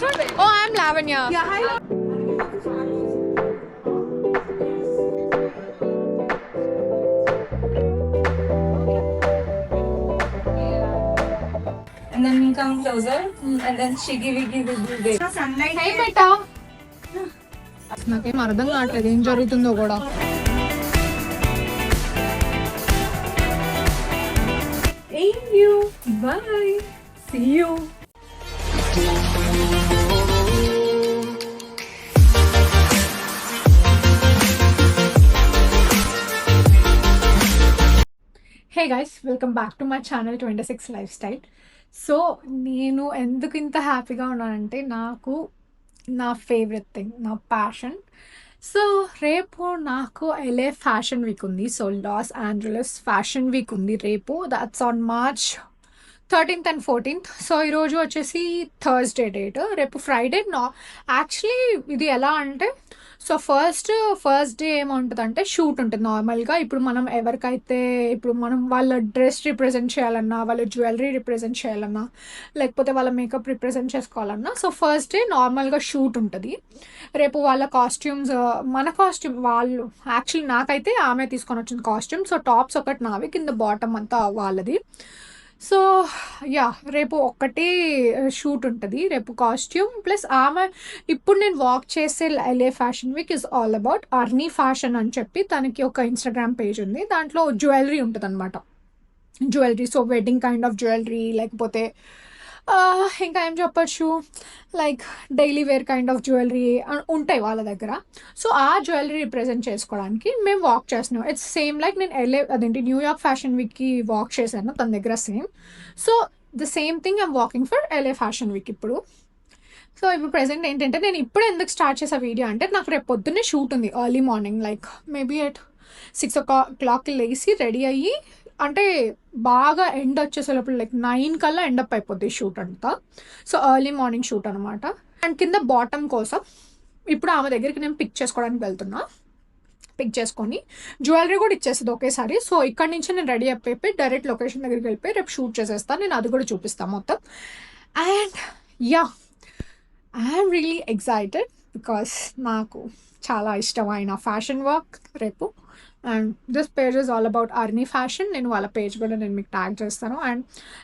Oh, I'm Lavanya. Yeah, hi. And then we come closer, and then shiggy wiggy wiggy. Sunlight. Hey, beta. నాకేం అర్థం కావట్లేదు ఏం జరుగుతుందో కూడా. Thank you. Bye. See you. Hey guys, welcome back to my channel 26 life style. So నేను ఎందుకు ఇంత హ్యాపీగా ఉన్నానంటే నాకు నా ఫేవరెట్ థింగ్, నా ప్యాషన్. సో రేపు నాకు LA ఫ్యాషన్ వీక్ ఉంది. So Los Angeles fashion week ఉంది రేపు. That's on March 13th and 14th. So ఈరోజు వచ్చేసి థర్స్డే డేట్, రేపు ఫ్రైడే. యాక్చువల్లీ ఇది ఎలా అంటే, సో ఫస్ట్ డే ఏముంటుందంటే షూట్ ఉంటుంది నార్మల్గా. ఇప్పుడు మనం ఎవరికైతే ఇప్పుడు మనం వాళ్ళ డ్రెస్ రిప్రజెంట్ చేయాలన్నా, వాళ్ళ జ్యువెలరీ రిప్రజెంట్ చేయాలన్నా, లేకపోతే వాళ్ళ మేకప్ రిప్రజెంట్ చేసుకోవాలన్నా, సో ఫస్ట్ డే నార్మల్గా షూట్ ఉంటుంది. రేపు వాళ్ళ కాస్ట్యూమ్స్, మన కాస్ట్యూమ్ వాళ్ళు యాక్చువల్లీ నాకైతే ఆమె తీసుకొని వచ్చింది కాస్ట్యూమ్. సో టాప్స్ ఒకటి నావి, కింద బాటమ్ అంతా వాళ్ళది. సో యా, రేపు ఒక్కటి షూట్ ఉంటుంది, రేపు కాస్ట్యూమ్ ప్లస్ ఆమె. ఇప్పుడు నేను వాక్ చేసే LA fashion week is all about Arni fashion అని చెప్పి తనకి ఒక ఇన్స్టాగ్రామ్ పేజ్ ఉంది. దాంట్లో జ్యువెలరీ ఉంటుంది అనమాట, jewellery. So wedding kind of jewellery, లేకపోతే ఇంకా ఏం చెప్పచ్చు, like daily wear kind of jewellery ఉంటాయి వాళ్ళ దగ్గర. సో ఆ జ్యువెలరీ రిప్రజెంట్ చేసుకోవడానికి మేము వాక్ చేస్తున్నాం. ఇట్స్ సేమ్ లైక్ నేను అదేంటి న్యూయార్క్ ఫ్యాషన్ వీక్కి వాక్ చేశాను తన దగ్గర same. So the same thing I'm walking for LA fashion week ఇప్పుడు. సో ఇప్పుడు ప్రెసెంట్ ఏంటంటే, నేను ఇప్పుడు ఎందుకు స్టార్ట్ చేసే వీడియో అంటే, నాకు రేపు పొద్దున్నే షూట్ ఉంది early morning, like maybe at 6 o'clock లేసి రెడీ అయ్యి, అంటే బాగా ఎండ్ వచ్చేసేటప్పుడు లైక్ 9 కల్లా ఎండప్ అయిపోద్ది షూట్ అంతా. సో ఎర్లీ మార్నింగ్ షూట్ అనమాట. అండ్ కింద బాటమ్ కోసం ఇప్పుడు ఆమె దగ్గరికి నేను పిక్ చేసుకోవడానికి వెళ్తున్నా. పిక్ చేసుకొని జ్యువెలరీ కూడా ఇచ్చేస్తుంది ఒకేసారి. సో ఇక్కడ నుంచి నేను రెడీ అయిపోయి డైరెక్ట్ లొకేషన్ దగ్గరికి వెళ్ళిపోయి రేపు షూట్ చేసేస్తాను. నేను అది కూడా చూపిస్తాను మొత్తం. And yeah, I'm really excited because నాకు చాలా ఇష్టమైన ఫ్యాషన్ వర్క్ రేపు. And this page is all about Arni fashion. నేను వాళ్ళ పేజ్ కూడా నేను మీకు ట్యాగ్ చేస్తాను. And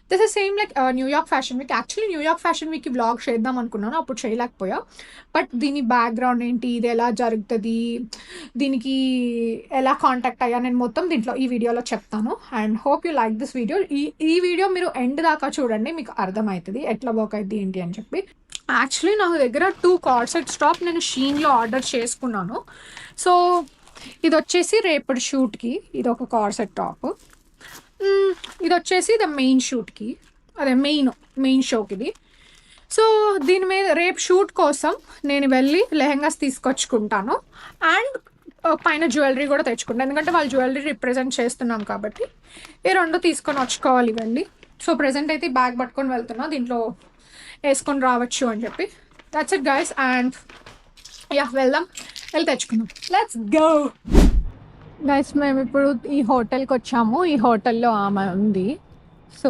this is same like New York fashion week. Actually New York fashion వీక్కి వ్లాగ్ చేద్దాం అనుకున్నాను, అప్పుడు చేయలేకపోయా. బట్ దీని బ్యాక్గ్రౌండ్ ఏంటి, ఇది ఎలా జరుగుతుంది, దీనికి ఎలా కాంటాక్ట్ అయ్యా, నేను మొత్తం దీంట్లో ఈ వీడియోలో చెప్తాను. And hope you like this video. ఈ వీడియో మీరు ఎండ్ దాకా చూడండి, మీకు అర్థమవుతుంది ఎట్లా వర్క్ అవుతుంది ఏంటి అని చెప్పి. యాక్చువల్లీ నాకు దగ్గర 2 కార్డ్ సెట్ టాప్ నేను షీన్లో ఆర్డర్ చేసుకున్నాను. సో ఇది వచ్చేసి రేపటి షూట్కి ఇది ఒక కార్డ్ సెట్ టాప్. ఇది వచ్చేసి ద మెయిన్ షూట్కి, అదే మెయిన్ షోకి ఇది. సో దీని మీద రేపు షూట్ కోసం నేను వెళ్ళి లెహెంగాస్ తీసుకొచ్చుకుంటాను. అండ్ పైన జ్యువెలరీ కూడా తెచ్చుకుంటాను, ఎందుకంటే వాళ్ళు జ్యువెలరీ రిప్రజెంట్ చేస్తున్నాం కాబట్టి ఈ 2 తీసుకొని వచ్చుకోవాలి వెళ్ళి. సో ప్రెజెంట్ అయితే బ్యాగ్ పట్టుకొని వెళ్తున్నా, దీంట్లో వేసుకొని రావచ్చు అని చెప్పి. That's it guys. And yeah, వెళ్దాం, వెళ్ళి తెచ్చుకుందాం. Let's go guys. మేము ఇప్పుడు ఈ హోటల్కి వచ్చాము. ఈ హోటల్లో ఆమె ఉంది. సో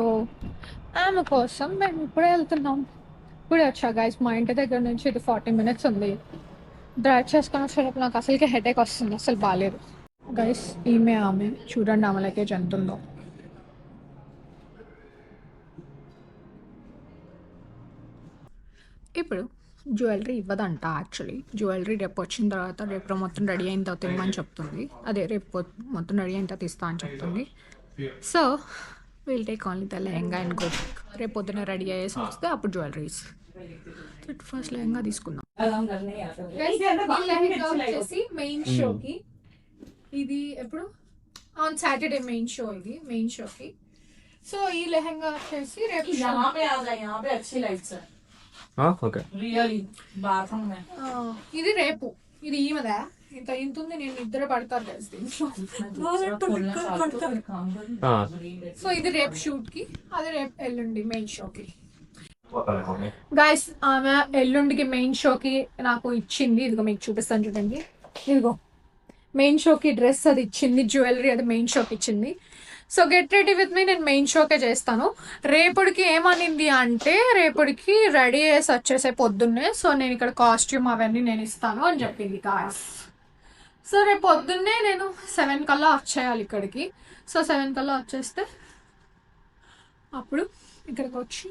ఆమె కోసం మేము ఇప్పుడే వెళ్తున్నాం. ఇప్పుడే వచ్చా గైస్, మా ఇంటి దగ్గర నుంచి ఇది 40 minutes ఉంది. డ్రైవ్ చేసుకొని వచ్చేటప్పుడు నాకు అసలుకి హెడేక్ వస్తుంది, అసలు బాగాలేదు గైస్. ఆమె చూడండి, ఆమె లగేజ్ ఎంత ఉందో. ఇప్పుడు జ్యువెలరీ ఇవ్వదంట. యాక్చువల్లీ జ్యువెలరీ రేపు వచ్చిన తర్వాత, రేపు మొత్తం రెడీ అయిన తర్వాత ఇవ్వమని చెప్తుంది. అదే రేపు మొత్తం రెడీ అయిన తర్వాత ఇస్తా అని చెప్తుంది. So will take only the lehenga and go. రేపు పొద్దున రెడీ అయ్యేసి వస్తే అప్పుడు జ్యువెలరీస్. ఫస్ట్ లెహంగా తీసుకుందాం. వచ్చేసి మెయిన్ షోకి, ఇది ఎప్పుడు ఆన్ సాటర్డే మెయిన్ షో, ఇది మెయిన్ షోకి. సో ఈ లెహంగా వచ్చేసి రేపు ఇది రేపు, ఇది ఈమెదా ఇంత ఇంతుంది. నేను ఇద్దరు పడతారు కలిసి దీంట్లో. సో ఇది రేపు షూట్ కి, అది రేపు ఎల్లుండి మెయిన్ షోకి. గైస్ ఆమె ఎల్లుండికి మెయిన్ షోకి నాకు ఇచ్చింది. ఇదిగో మీకు చూపిస్తాను చూడండి. ఇదిగో మెయిన్ షోకి డ్రెస్ అది ఇచ్చింది, జ్యువెలరీ అది మెయిన్ షోకి ఇచ్చింది. So get ready with me, నేను మెయిన్ షోకే చేస్తాను. రేపటికి ఏమనింది అంటే రేపటికి రెడీ చేసి వచ్చేసే పొద్దున్నే, సో నేను ఇక్కడ కాస్ట్యూమ్ అవన్నీ నేను ఇస్తాను అని చెప్పింది గాయస్. సో రేపు పొద్దున్నే నేను 7 కల్లా వచ్చేయాలి ఇక్కడికి. సో 7 కల్లా వచ్చేస్తే అప్పుడు ఇక్కడికి వచ్చి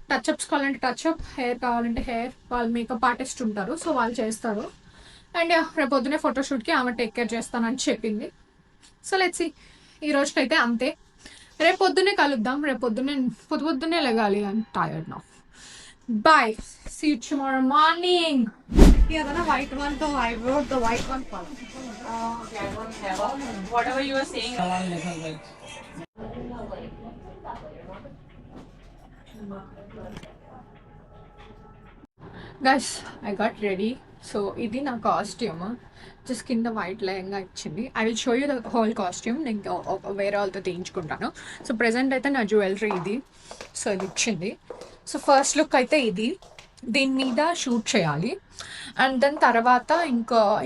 టచ్అప్స్ కావాలంటే టచ్అప్, హెయిర్ కావాలంటే హెయిర్, వాళ్ళు మేకప్ ఆర్టిస్ట్ ఉంటారు సో వాళ్ళు చేస్తారు. అండ్ రేపు పొద్దున్నే ఫోటోషూట్కి ఆమె టేక్ కేర్ చేస్తానని చెప్పింది. సో లెట్స్ సీ, ఈ రోజుకైతే అంతే. రేపు పొద్దున్నే కలుద్దాం. రేపు పొద్దున్నే లెగాలి. I'm tired now. Bye, see you tomorrow morning. Yeah, then a white one, so I wrote the white one first. Okay, I don't have. Whatever you were saying. Guys, I got ready. So ఇది నా costume, just కింద white lehenga ఇచ్చింది. I will show you the whole costume. నేను వేరే వాళ్ళతో తీయించుకుంటాను. So present అయితే నా jewellery ఇది. సో ఇది ఇచ్చింది. సో ఫస్ట్ లుక్ అయితే ఇది, దీని మీద షూట్ చేయాలి. అండ్ దెన్ తర్వాత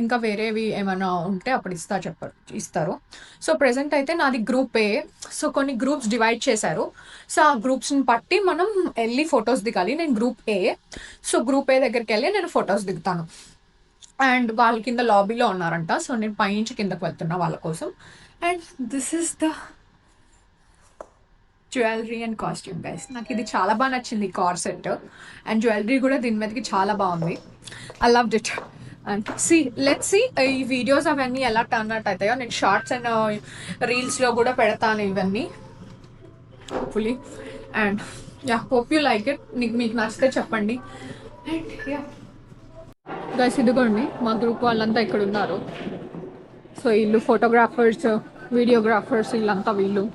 ఇంకా వేరేవి ఏమైనా ఉంటే అప్పుడు ఇస్తారు. సో ప్రెజెంట్ అయితే నాది గ్రూప్ ఏ. సో కొన్ని గ్రూప్స్ డివైడ్ చేశారు. సో ఆ గ్రూప్స్ని బట్టి మనం వెళ్ళి ఫొటోస్ దిగాలి. నేను group A. So group A దగ్గరికి వెళ్ళి నేను ఫొటోస్ దిగుతాను. అండ్ వాళ్ళ కింద లాబీలో ఉన్నారంట. సో నేను పైనుంచి కిందకు వెళ్తున్నా వాళ్ళ కోసం. And this is the jewellery and costume guys. నాకు ఇది చాలా బాగా నచ్చింది, కార్ సెట్ అండ్ జ్యువెలరీ కూడా దీని మీదకి చాలా బాగుంది. I loved it. And let's see ఈ వీడియోస్ అవన్నీ ఎలా టర్న్ అవుట్ అవుతాయో. నేను షార్ట్స్ అండ్ రీల్స్లో కూడా పెడతాను ఇవన్నీ hopefully. And yeah, hope you like it. మీకు నచ్చితే చెప్పండి. అండ్ యా గైస్, ఇదిగోండి మా గ్రూప్ వాళ్ళంతా ఇక్కడ ఉన్నారు. సో వీళ్ళు ఫోటోగ్రాఫర్స్, వీడియోగ్రాఫర్స్, వీళ్ళంతా వీళ్ళు.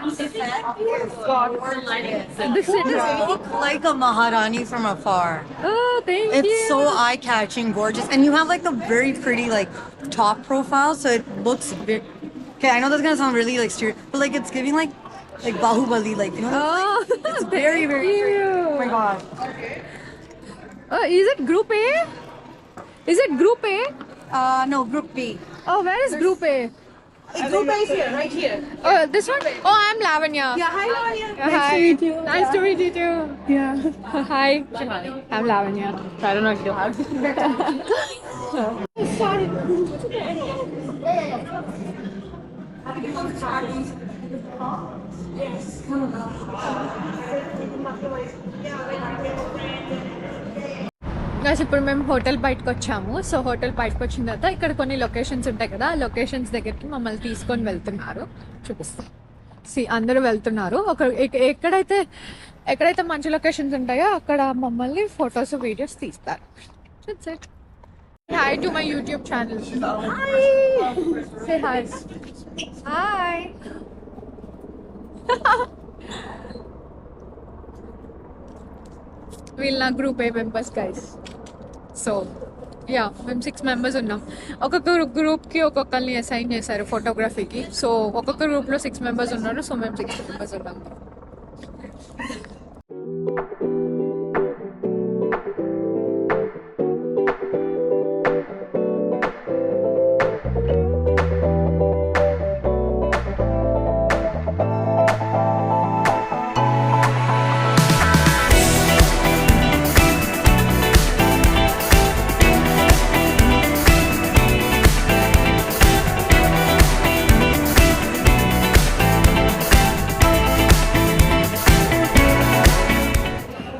This is like a Maharani from afar. Oh, thank you. It's so eye-catching, gorgeous, and you have like a very pretty like top profile, so it looks okay. I know that's gonna sound really like stereo, but like it's giving like Bahubali, like you know. Oh, It's very very pretty. Oh my god. Is it Group A? Is it Group A? No, Group B. Oh, where is Group A? Group is here, right here. Oh, this one? Oh, I'm Lavanya. Yeah, hi Lavanya. Hi. Nice to meet you. Nice to meet you too. Yeah. Hi. I'm Lavanya. I don't know if you have. Sorry. Guys, ఇప్పుడు మేము hotel బయటకు వచ్చాము. So hotel బయటకు వచ్చిన తర్వాత ఇక్కడ కొన్ని locations ఉంటాయి కదా, ఆ లొకేషన్స్ దగ్గరికి మమ్మల్ని తీసుకొని వెళ్తున్నారు. చూపిస్తాం. అందరూ వెళ్తున్నారు. ఎక్కడైతే మంచి లొకేషన్స్ ఉంటాయో అక్కడ మమ్మల్ని ఫొటోస్, వీడియోస్ తీస్తారు. Hi to my YouTube channel. Say hi. Hi. వీళ్ళు నా group A members guys. So yeah, మేము 6 మెంబర్స్ ఉన్నాం. ఒక్కొక్క గ్రూప్కి ఒక్కొక్కరిని అసైన్ చేశారు ఫోటోగ్రఫీకి. సో ఒక్కొక్క గ్రూప్లో 6 మెంబర్స్ ఉన్నారు. సో మేము 6 మెంబర్స్ ఉన్నాం.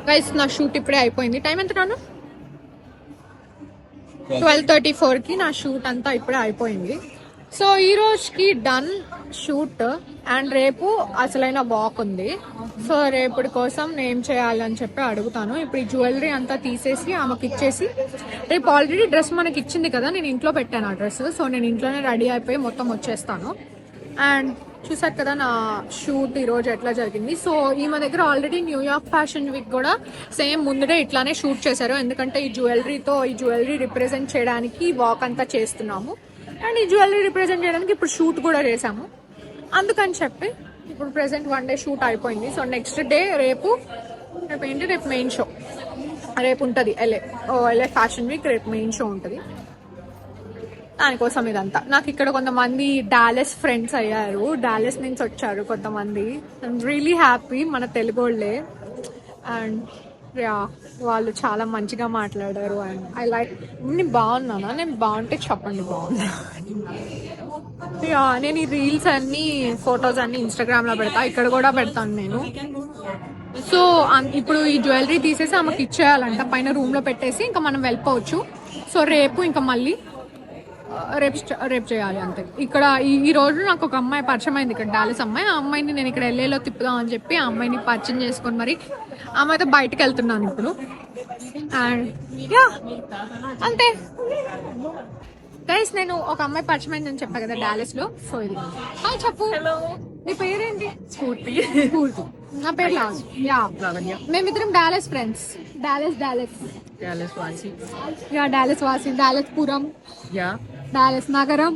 గైస్, నా షూట్ ఇప్పుడే అయిపోయింది. టైం ఎంత రాను? 12:34కి నా షూట్ అంతా ఇప్పుడే అయిపోయింది. సో ఈ రోజుకి డన్ షూట్. అండ్ రేపు అసలైన వాక్ ఉంది. సో రేపటి కోసం నేను చేయాలని చెప్పి అడుగుతాను. ఇప్పుడు ఈ జ్యువెలరీ అంతా తీసేసి ఆమెకి ఇచ్చేసి, రేపు ఆల్రెడీ డ్రెస్ మనకి ఇచ్చింది కదా, నేను ఇంట్లో పెట్టాను ఆ డ్రెస్. సో నేను ఇంట్లోనే రెడీ అయిపోయి మొత్తం వచ్చేస్తాను. అండ్ చూసారు కదా నా షూట్ ఈరోజు ఎట్లా జరిగింది. సో ఈమె దగ్గర ఆల్రెడీ న్యూయార్క్ ఫ్యాషన్ వీక్ కూడా సేమ్ ముందుడే ఇట్లానే షూట్ చేశారు. ఎందుకంటే ఈ జ్యువెలరీ రిప్రజెంట్ చేయడానికి వాక్ అంతా చేస్తున్నాము. అండ్ ఈ జ్యువెలరీ రిప్రజెంట్ చేయడానికి ఇప్పుడు షూట్ కూడా చేసాము. అందుకని చెప్పి ఇప్పుడు ప్రెసెంట్ 1 డే షూట్ అయిపోయింది. సో నెక్స్ట్ డే రేపు మెయిన్ షో రేపు ఉంటుంది. LA ఫ్యాషన్ వీక్ రేపు మెయిన్ షో ఉంటుంది. దానికోసం ఇదంతా. నాకు ఇక్కడ కొంతమంది డాలస్ ఫ్రెండ్స్ అయ్యారు, డాలస్ నుంచి వచ్చారు కొంతమంది. ఐఎమ్ రియలీ హ్యాపీ, మన తెలుగు వాళ్ళే. అండ్ యా, వాళ్ళు చాలా మంచిగా మాట్లాడారు. And I like. నేను బాగున్నానా? నేను బాగుంటే చెప్పండి బాగున్నా. యా, నేను ఈ రీల్స్ అన్ని ఫొటోస్ అన్ని ఇన్స్టాగ్రామ్లో పెడతా, ఇక్కడ కూడా పెడతాను నేను. సో ఇప్పుడు ఈ జ్యువెలరీ తీసేసి ఆమెకి ఇచ్చేయాలంట, పైన రూమ్లో పెట్టేసి ఇంకా మనం వెళ్ళిపోవచ్చు. సో రేపు ఇంకా మళ్ళీ రేపు చేయాలి అంతే. ఇక్కడ ఈ రోజు నాకు ఒక అమ్మాయి పరిచయం అయింది, ఇక్కడ డాలస్ అమ్మాయి. ఆ అమ్మాయిని నేను ఇక్కడ ఎల్ఏలో తిప్పుదాం అని చెప్పి ఆ అమ్మాయిని పరిచయం చేసుకొని మరి ఆమెతో బయటకు వెళ్తున్నాను ఇప్పుడు. అండ్ యా, అంతే గైస్. నేను ఒక అమ్మాయి పరిచయం అయిందని చెప్పా కదా డాలస్ లో. సో ఇది హాయ్ చెప్పు. నీ పేరేంటి? స్ఫూర్తి. నా పేరు లాజ్. యా, మేమిద్దరం డాలస్ ఫ్రెండ్స్. డాలస్ వాసి, డాలస్ పురం, డాలస్ నగరం.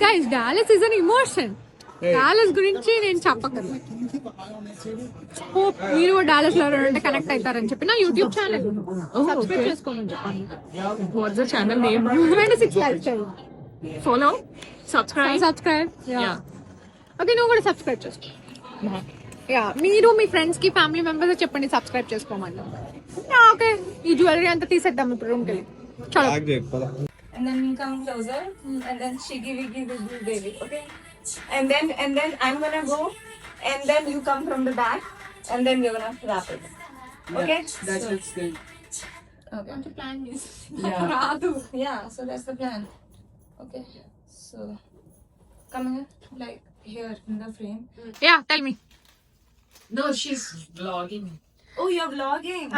Guys, Dallas is an emotion. Dallas గురించి నేను చెప్పగలను. మీరు కూడా డాలస్ లో అంటే కనెక్ట్ అవుతారని చెప్పి నా యూట్యూబ్ ఛానల్ సబ్స్క్రైబ్ చేసుకోమని చెప్పండి. What's the channel name? 26 life style. Follow? Subscribe? Yeah. Okay, నువ్వు కూడా సబ్స్క్రైబ్ చేసుకో. యా, మీరు మీ ఫ్రెండ్స్ కి ఫ్యామిలీ మెంబర్స్ చెప్పండి సబ్స్క్రైబ్ చేసుకోమని. ఓకే, ఈ జ్యువెలరీ అంతా తీసేద్దాం ఇప్పుడు రూమ్కి వెళ్ళి. చలో. And then you come closer, and then shiggy wiggy wiggy baby, okay? And then I'm gonna go, and then you come from the back, and then we're gonna wrap it. Okay? That looks good. Okay. Plan చేసి Yeah. రాదు. Yeah, so that's the plan. Okay. So come here, like here in the frame. Yeah, tell me. No, she's vlogging. Oh, you're vlogging.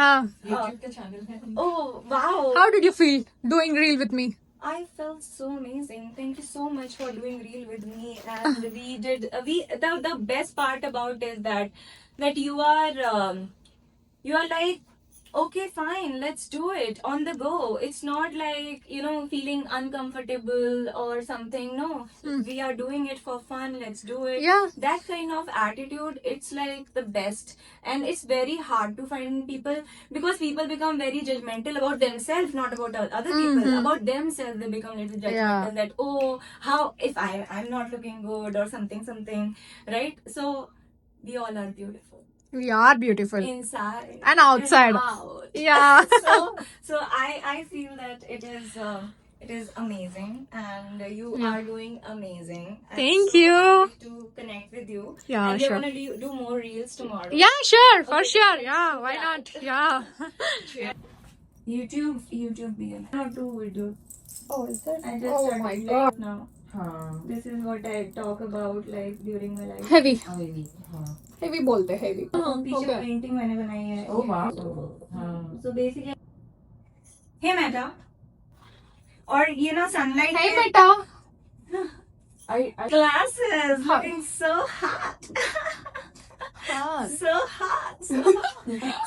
YouTube ka channel hai. Oh, wow. How did you feel doing reel with me? I felt so amazing. Thank you so much for doing reel with me. And the best part about is that you are like, okay, fine, let's do it on the go. It's not like, feeling uncomfortable or something. No, we are doing it for fun. Let's do it. Yeah. That kind of attitude, it's like the best. And it's very hard to find people, because people become very judgmental about themselves, not about other people. About themselves, they become a little judgmental. Yeah. That, oh, how if I'm not looking good or something, right? So we all are beautiful We are beautiful. inside And outside. out. Yeah. So I feel that it is amazing, and you are doing amazing. I'm Thank so you. happy to connect with you. Yeah, and we're sure. gonna do more reels tomorrow. Yeah, sure, for sure. Yeah, why not? Yeah. YouTube BM. Not do video. Oh, is that? I just Oh started my like god. now. This is what I talk about like during my life. Heavy. Huh. Heavy bolte heavy. Picture Okay. painting मैंने बनाई है. Oh wow. So basically, hey Meta, or sunlight. Hey beta. Glasses looking so hot. So hot.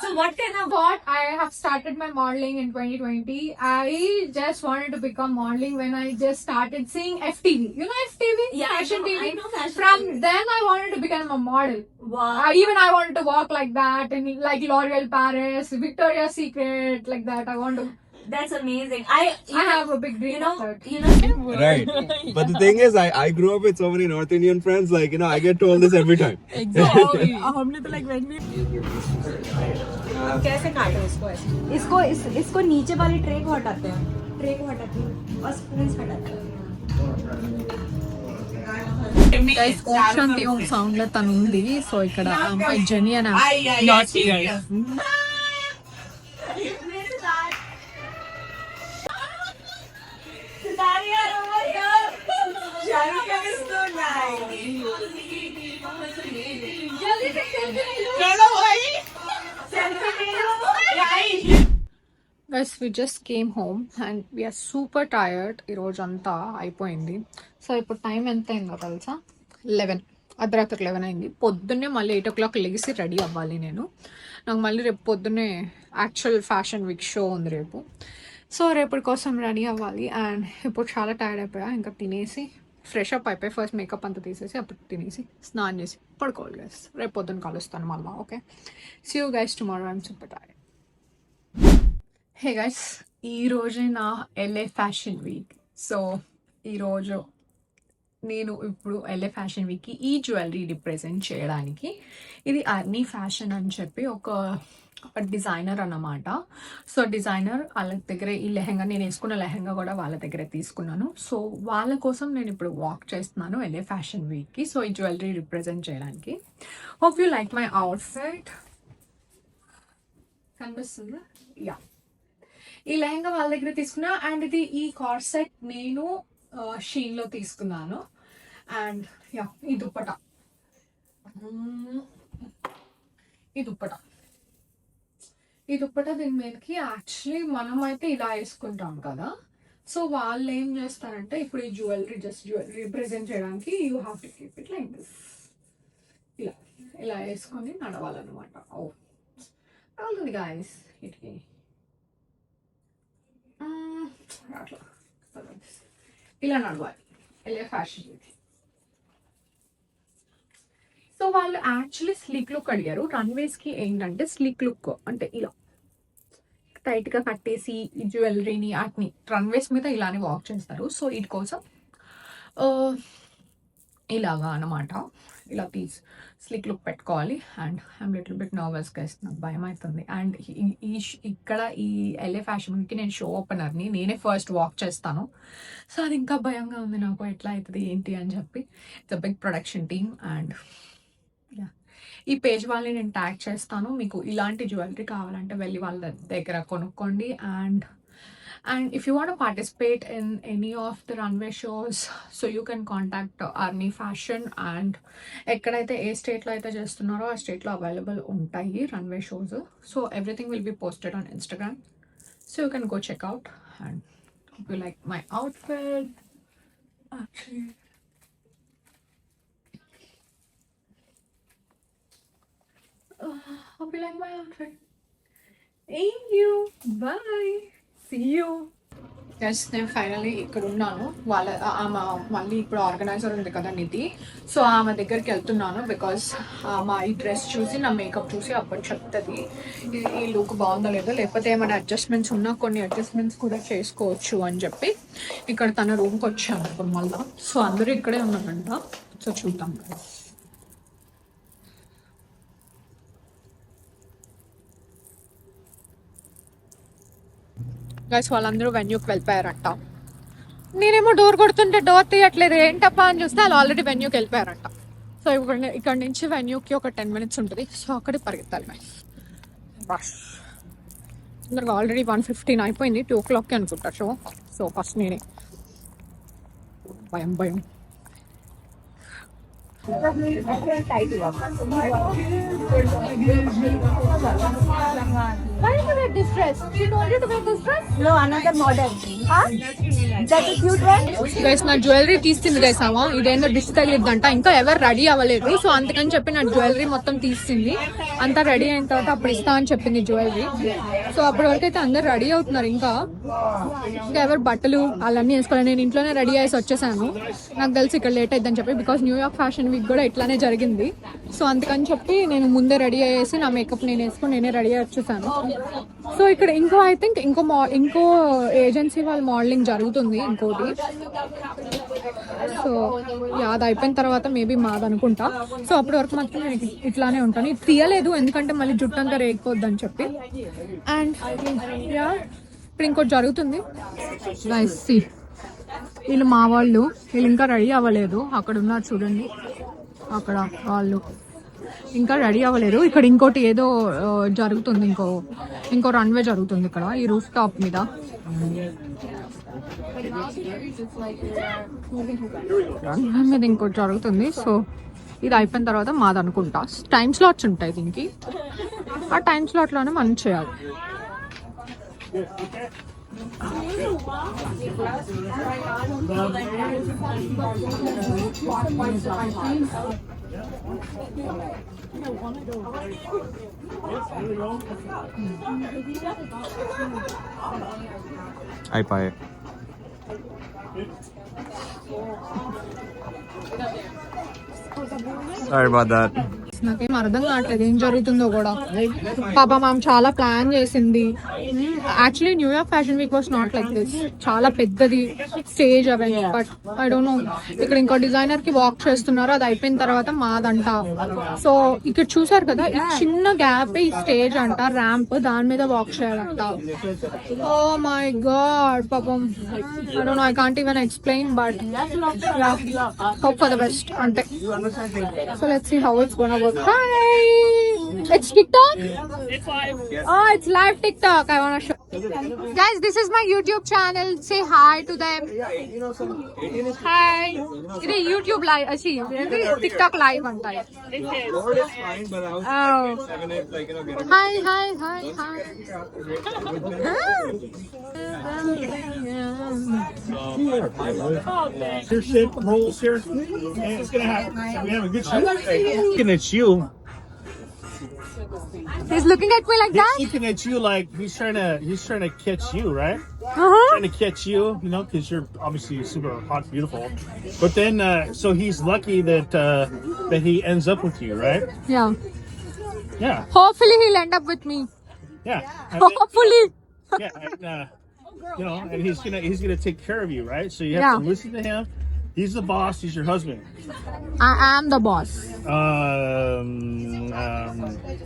So what kind of But I have started my modeling in 2020. I just wanted to become modeling when I just started seeing FTV. You know FTV? Yeah, Fashion TV. I know fashion From TV. then I wanted to become a model. wow? Even I wanted to walk like that in like L'Oreal Paris, Victoria's Secret, like that. I want to. That's amazing. I have a big dream of that. Right. But the thing is, I grew up with so many North Indian friends, like, I get told this every time. कैसे काटो इसको ऐसे? इसको नीचे वाली tray को हटाते हैं. ट्रे को हटाते हैं और स्पून्स हटाते हैं. Guys, Shanti Om sound లో తను ఉంది. సో ఇక్కడ అమ్మాయి జెనీ అని Not here. Guys, we just came home and we're super tired. ఈరోజు అంతా అయిపోయింది. సో ఇప్పుడు టైం ఎంత అయిందో తెలుసా? 11. అర్ధరాత్రి 11 అయింది. పొద్దున్నే మళ్ళీ 8 o'clock లెగిసి రెడీ అవ్వాలి నేను. నాకు మళ్ళీ రేపు పొద్దున్నే యాక్చువల్ ఫ్యాషన్ వీక్ షో ఉంది రేపు. సో రేపటి కోసం రెడీ అవ్వాలి. అండ్ ఇప్పుడు చాలా టైర్డ్ అయిపోయా. ఇంకా తినేసి ఫ్రెష్ అప్ అయిపోయి ఫస్ట్ మేకప్ అంతా తీసేసి అప్పుడు తినేసి స్నానం చేసి పడుకోవాలి గైస్. రేపు పొద్దున్న కలుస్తాను మళ్ళీ. Okay, see you guys tomorrow. I'm super tired. Hey guys, ఈ రోజే నా LA ఫ్యాషన్ వీక్. సో ఈరోజు నేను ఇప్పుడు LA ఫ్యాషన్ వీక్కి ఈ జ్యువెలరీ రిప్రజెంట్ చేయడానికి, ఇది అర్నీ ఫ్యాషన్ అని చెప్పి ఒక డిజైనర్ అన్నమాట. సో డిజైనర్ వాళ్ళ దగ్గర ఈ లెహంగా, నేను వేసుకున్న లెహంగా కూడా వాళ్ళ దగ్గర తీసుకున్నాను. సో వాళ్ళ కోసం నేను ఇప్పుడు వాక్ చేస్తున్నాను LA ఫ్యాషన్ వీక్కి. సో ఈ జ్యువెలరీ రిప్రజెంట్ చేయడానికి. Hope you like my outfit. కనిపిస్తుందా? యా, ఈ లెహంగా వాళ్ళ దగ్గర తీసుకున్నా. అండ్ ఇది ఈ కార్సెట్ నేను షీన్లో తీసుకున్నాను. అండ్ యా, ఈ దుప్పట, ఈ దుప్పట దీని మీదకి యాక్చువల్లీ మనం అయితే ఇలా వేసుకుంటాం కదా. సో వాళ్ళు ఏం చేస్తారంటే, ఇప్పుడు ఈ జ్యువెలరీ జస్ట్ జ్యువెలరీ రిప్రజెంట్ చేయడానికి you have to keep it like this. ఇలా ఇలా వేసుకొని నడవాలన్నమాట. ఓ అవుతుంది గాయస్, ఇటుకి అట్లా ఇలా నడవాలి LA ఫ్యాషన్ వీక్. సో వాళ్ళు యాక్చువల్లీ స్లీక్ లుక్ అడిగారు. రన్వేస్కి ఏంటంటే స్లీక్ లుక్ అంటే ఇలా టైట్గా కట్టేసి ఈ జ్యువెలరీని వాటిని రన్వేస్ మీద ఇలానే వాక్ చేస్తారు. సో వీటి కోసం ఇలాగా అన్నమాట, ఇలా స్లిక్ లుక్ పెట్టుకోవాలి. అండ్ ఐఎమ్ లిటిల్ బిట్ నర్వస్గా వేస్తున్నాను, భయం అవుతుంది. అండ్ ఇక్కడ ఈ LA ఫ్యాషన్ వీక్కి నేను షో ఓపెనర్ని, నేనే ఫస్ట్ వాక్ చేస్తాను. సో అది ఇంకా భయంగా ఉంది నాకు, ఎట్లా అవుతుంది ఏంటి అని చెప్పి. It's a big production team. And ఈ పేజ్ వాళ్ళని నేను ట్యాగ్ చేస్తాను. మీకు ఇలాంటి జ్యువెలరీ కావాలంటే వెళ్ళి వాళ్ళ దగ్గర కొనుక్కోండి. And if you want to participate in any of the runway shows, so you can contact Arni Fashion. And ekkadaithe ఏ స్టేట్లో అయితే చేస్తున్నారో ఆ స్టేట్లో అవైలబుల్ ఉంటాయి runway shows. So everything will be posted on Instagram, so you can go check out. And hope you like my outfit. Actually, hope you like my outfit. Thank you. Bye. See you. Yes, నేను finally ఇక్కడ ఉన్నాను. ఆమె మళ్ళీ ఇప్పుడు organiser ఉంది కదా నిధి, so ఆమె దగ్గరికి వెళ్తున్నాను. బికాస్ మా ఈ డ్రెస్ చూసి, నా మేకప్ చూసి అప్పుడు చెప్తుంది ఈ లుక్ బాగుందో లేదో, లేకపోతే ఏమైనా అడ్జస్ట్మెంట్స్ ఉన్నా కొన్ని అడ్జస్ట్మెంట్స్ కూడా చేసుకోవచ్చు అని చెప్పి ఇక్కడ తన రూమ్కి వచ్చాను ఇప్పుడు మళ్ళీ. సో అందరూ ఇక్కడే ఉన్నారంట. సో చూద్దాం. గైస్ వాళ్ళందరూ వెన్యూకి వెళ్ళిపోయారంట. నేనేమో డోర్ కొడుతుంటే డోర్ తీయట్లేదు, ఏంటప్పా అని చూస్తే వాళ్ళు ఆల్రెడీ వెన్యూకి వెళ్ళిపోయారంట. సో ఇక్కడ నుంచి వెన్యూకి ఒక 10 minutes ఉంటుంది. సో అక్కడికి పరిగెత్తాలి గైస్. రష్ అందరికి ఆల్రెడీ 1:15 అయిపోయింది. 2 o'clockకి అనుకుంటా షో. సో ఫస్ట్ నేనే భయం. Why did you wear this dress? She told you to wear this dress? No, another model. Huh? That's a cute one. Guys నా జ్యువెలరీ తీసింది గైస్. అమ్మా ఇదేందో డిష్ తగిలిద్దంట, ఇంకా ఎవరు రెడీ అవ్వలేదు. సో అందుకని చెప్పి నా జ్యువెలరీ మొత్తం తీసింది. అంతా రెడీ అయిన తర్వాత అప్పుడు ఇస్తా అని చెప్పింది జ్యువెలరీ. సో అప్పటి వరకు అయితే అందరు రెడీ అవుతున్నారు. ఇంకా ఎవరు బట్టలు అవన్నీ వేసుకోవాలి. నేను ఇంట్లోనే రెడీ అయ్యేసి వచ్చేసాను. నాకు తెలిసి ఇక్కడ లేట్ అయిద్దని చెప్పి, బికాస్ న్యూయార్క్ ఫ్యాషన్ వీక్ కూడా ఇట్లానే జరిగింది. సో అందుకని చెప్పి నేను ముందే రెడీ అయ్యేసి నా మేకప్ నేను వేసుకొని నేనే రెడీ అయ్యి వచ్చేసాను. సో ఇక్కడ ఐ థింక్ ఇంకో ఏజెన్సీ వాళ్ళ మోడలింగ్ జరుగుతుంది ఇంకోటి. సో అది అయిపోయిన తర్వాత మేబీ మాది అనుకుంటా. సో అప్పటి వరకు మాత్రం నేను ఇట్లానే ఉంటాను. ఇది తీయలేదు ఎందుకంటే మళ్ళీ జుట్టు అంతా రేగిపోద్ది అని చెప్పి. అండ్ ఇప్పుడు ఇంకోటి జరుగుతుంది. వీళ్ళు మా వాళ్ళు, వీళ్ళు ఇంకా రెడీ అవ్వలేదు. అక్కడ ఉన్నారు చూడండి, అక్కడ వాళ్ళు ఇంకా రెడీ అవ్వలేదు. ఇక్కడ ఇంకోటి ఏదో జరుగుతుంది, ఇంకో రన్వే జరుగుతుంది ఇక్కడ ఈ రూఫ్ టాప్ మీద. రన్వే మీద ఇంకోటి జరుగుతుంది. సో ఇది అయిపోయిన తర్వాత మాది అనుకుంటా. టైం స్లాట్స్ ఉంటాయి దీనికి, ఆ టైం స్లాట్లోనే మనం చేయాలి. అయిపోయాయి. Sorry about that. నాకేం అర్థం కావట్లేదు ఏం జరుగుతుందో కూడా. పాప మామ్ చాలా ప్లాన్ చేసింది. Actually new year fashion week was not like this. చాలా పెద్దది స్టేజ్ అవన్నీ. బట్ ఐ డోంట్ నో, ఇక్కడ ఇంకో డిజైనర్ కి వాక్ చేస్తున్నారు, అది అయిపోయిన తర్వాత మాదంట. సో ఇక్కడ చూసారు కదా, ఈ చిన్న గ్యాప్ ఈ స్టేజ్ అంట, ర్యాంప్, దాని మీద వాక్ చేయాలంట. ఓ మై గాడ్ పాపం. I don't know, I can't even explain, but yeah, hope for the best ante. So let's see how it's gonna work. Hi, it's TikTok. It's live. Oh, it's live TikTok. I wanna show guys, this is my YouTube channel. Say hi to them. Hi. It's YouTube live. See, TikTok live anta. Oh. Hi. Your shape holes here, and it's gonna happen. We have a good shot. Looking at you. He's looking at me like that. He's looking at you like he's trying to catch you, right? Uh-huh. Trying to catch you, you know, because you're obviously super hot, beautiful. But then, so he's lucky that that he ends up with you, right? Yeah. Yeah, Hopefully he'll end up with me. yeah. And then- Hopefully. yeah, and, you know, and he's gonna take care of you, right? So you have Yeah. to listen to him. He's the boss. He's your husband. I am the boss.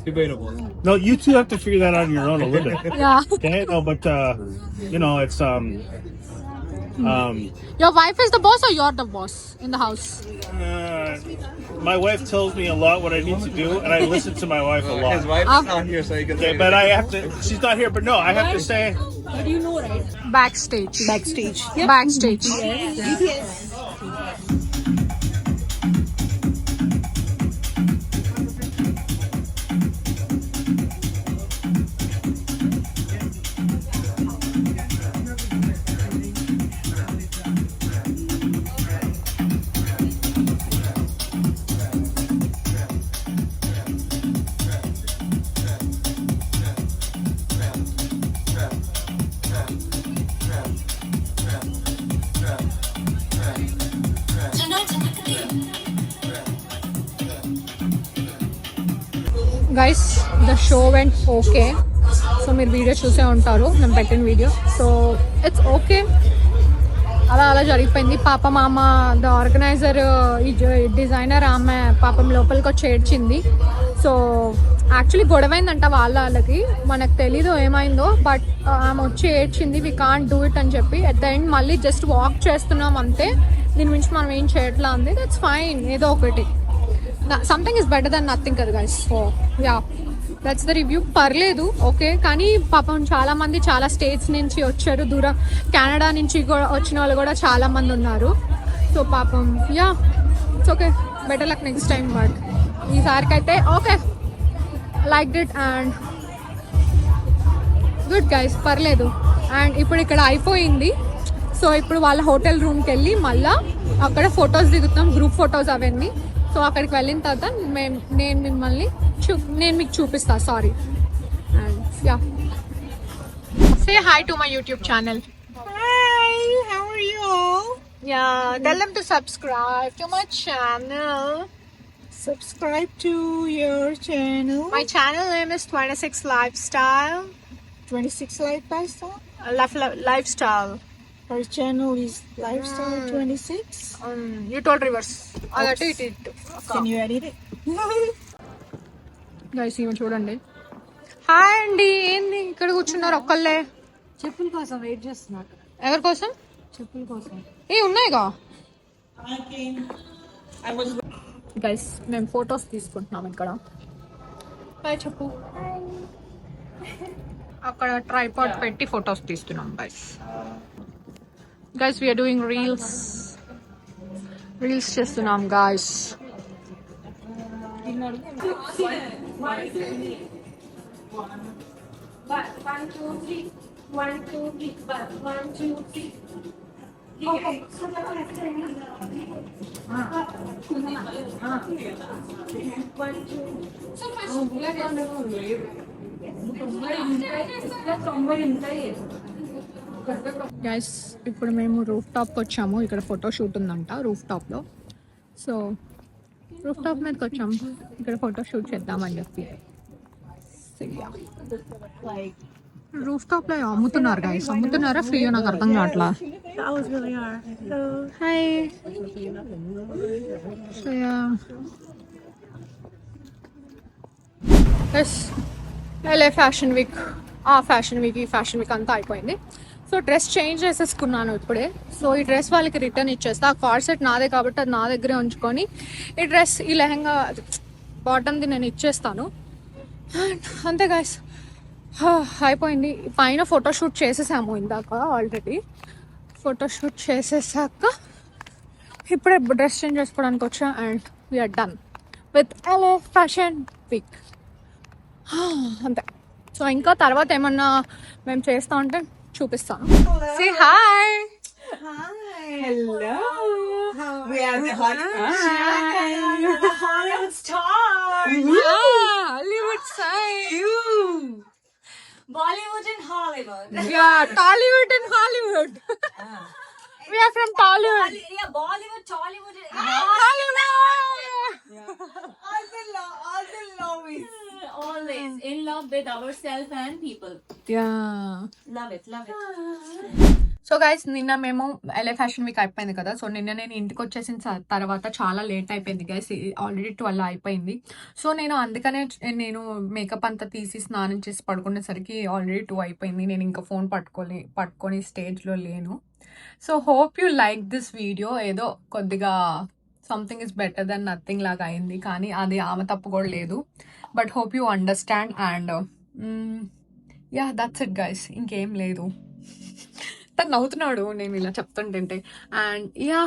Debatable. No, you two have to figure that out on your own a little bit. Yeah. Okay, no, but you know, it's Your wife is the boss or you're the boss in the house? my wife tells me a lot what I need to do, and I listen to my wife a lot. His wife is not here, so he can Okay, say but I have to. She's not here, but no, I have to say. Backstage. Backstage. Guys the show vent okay. So మీరు video చూసే ఉంటారు, నేను పెట్టిన video. So it's okay, అలా జరిగిపోయింది. పాప మామ the organiser, ఈ డిజైనర్ ఆమె పాపం లోపలికి వచ్చి ఏడ్చింది. సో యాక్చువల్లీ గొడవైందంట వాళ్ళకి, మనకు తెలీదు ఏమైందో. బట్ ఆమె వచ్చి ఏడ్చింది, వీ కాంట్ డూ ఇట్ అని చెప్పి. అట్ ద ఎండ్ మళ్ళీ జస్ట్ వాక్ చేస్తున్నాం అంతే, దీని మించి మనం ఏం చేయట్లా ఉంది. దట్స్ ఫైన్, ఏదో ఒకటి. Something is better then nothing కదా guys. So yeah, that's the review. పర్లేదు, ఓకే. కానీ పాపం చాలా మంది చాలా స్టేట్స్ నుంచి వచ్చారు, దూరం కెనడా నుంచి కూడా వచ్చిన వాళ్ళు కూడా చాలా మంది ఉన్నారు. సో పాపం yeah, it's okay. Better luck next time. But ఈసారికి అయితే okay, like it and good guys, పర్లేదు. అండ్ ఇప్పుడు ఇక్కడ అయిపోయింది. సో ఇప్పుడు వాళ్ళ హోటల్ రూమ్కి వెళ్ళి మళ్ళీ అక్కడ ఫొటోస్ దిగుతాం, గ్రూప్ ఫొటోస్ అవన్నీ. సో అక్కడికి వెళ్ళిన తర్వాత నేను మీకు చూపిస్తా. Sorry. And yeah, say hi to my YouTube channel. Hi, how are you? Yeah, tell them to subscribe to my channel. Subscribe to your channel. My channel name is 26 Lifestyle. 26 Lifestyle. Lifestyle. Our channel is Lifestyle 26. You told reverse. అదటు ఇటు. Can you edit it? Guys ఈమె చూడండి. Hi అండి, ఏంది ఇక్కడ కూర్చున్నారు ఒక్కళ్ళే? చెప్పుల కోసం వెయిట్ చేస్తున్నారు. ఎవరి కోసం? చెప్పుల కోసం. ఉన్నాయిగా. గైస్ మేము ఫొటోస్ తీసుకుంటున్నాం ఇక్కడ. హాయ్ చెప్పు. అక్కడ ట్రైపాడ్ పెట్టి ఫొటోస్ తీస్తున్నాం గైస్. వీఆర్ డూయింగ్ రీల్స్ చేస్తున్నాం గైస్. గైస్ ఇప్పుడు మేము రూఫ్ టాప్కి వచ్చాము. ఇక్కడ ఫోటో షూట్ ఉందంట రూఫ్ టాప్లో. సో రూఫ్ టాప్ మీదకి వచ్చాం ఇక్కడ ఫోటో షూట్ చేద్దామని చెప్పి. రూఫ్ టాప్ లో అమ్ముతున్నారు గైస్, అమ్ముతున్నారా ఫ్రీ నాకు అర్థం కావట్లా. హాయ్. LA ఫ్యాషన్ వీక్, ఆ ఫ్యాషన్ వీక్ ఈ ఫ్యాషన్ వీక్ అంతా అయిపోయింది. సో డ్రెస్ చేంజ్ చేసేసుకున్నాను ఇప్పుడే. సో ఈ డ్రెస్ వాళ్ళకి రిటర్న్ ఇచ్చేస్తా. ఆ కార్డ్ సెట్ నాదే కాబట్టి అది నా దగ్గరే ఉంచుకొని ఈ డ్రెస్ ఈ లెహంగా బాటమ్ది నేను ఇచ్చేస్తాను. అంతే గాయస్, అయిపోయింది. పైన ఫోటోషూట్ చేసేసాము ఇందాక ఆల్రెడీ. ఫోటోషూట్ చేసేసాక ఇప్పుడే డ్రెస్ చేంజ్ చేసుకోవడానికి వచ్చా and we're done with LA fashion week. అంతే. సో ఇంకా తర్వాత ఏమన్నా మేము చేస్తా ఉంటే చూపిస్తాను. Say hi. Hello. We are the Hollywood star. Hollywood side. Bollywood and Hollywood. Yeah, Tollywood and Hollywood. We are from Tollywood. Yeah, Bollywood, Tollywood. Hollywood. Always in love with ourselves and people. Yeah. Love it, love it. So guys, నిన్న మేము LA fashion week అయిపోయింది కదా. So నిన్న నేను ఇంటికి వచ్చేసిన తర్వాత చాలా లేట్ అయిపోయింది గైస్, ఆల్రెడీ 12 అయిపోయింది. సో నేను అందుకనే నేను మేకప్ అంతా తీసి స్నానం చేసి పడుకునేసరికి ఆల్రెడీ 2 అయిపోయింది. నేను ఇంకా ఫోన్ పట్టుకొని స్టేజ్లో లేను. So hope you like this video. ఏదో కొద్దిగా something is better then nothing లాగా అయింది, కానీ అది ఆమె తప్పు కూడా లేదు. But hope you understand and yeah that's it guys, ఇంకేం లేదు. తను నవ్వుతున్నాడు నేను ఇలా చెప్తుంటే. అండ్ యా,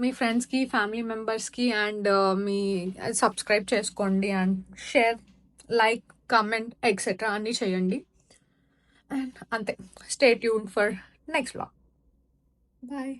మీ ఫ్రెండ్స్కి, ఫ్యామిలీ మెంబర్స్కి అండ్ మీ సబ్స్క్రైబ్ చేసుకోండి and share, like, comment etcetera అన్నీ చేయండి. అండ్ అంతే. Stay tuned for next vlog. Bye.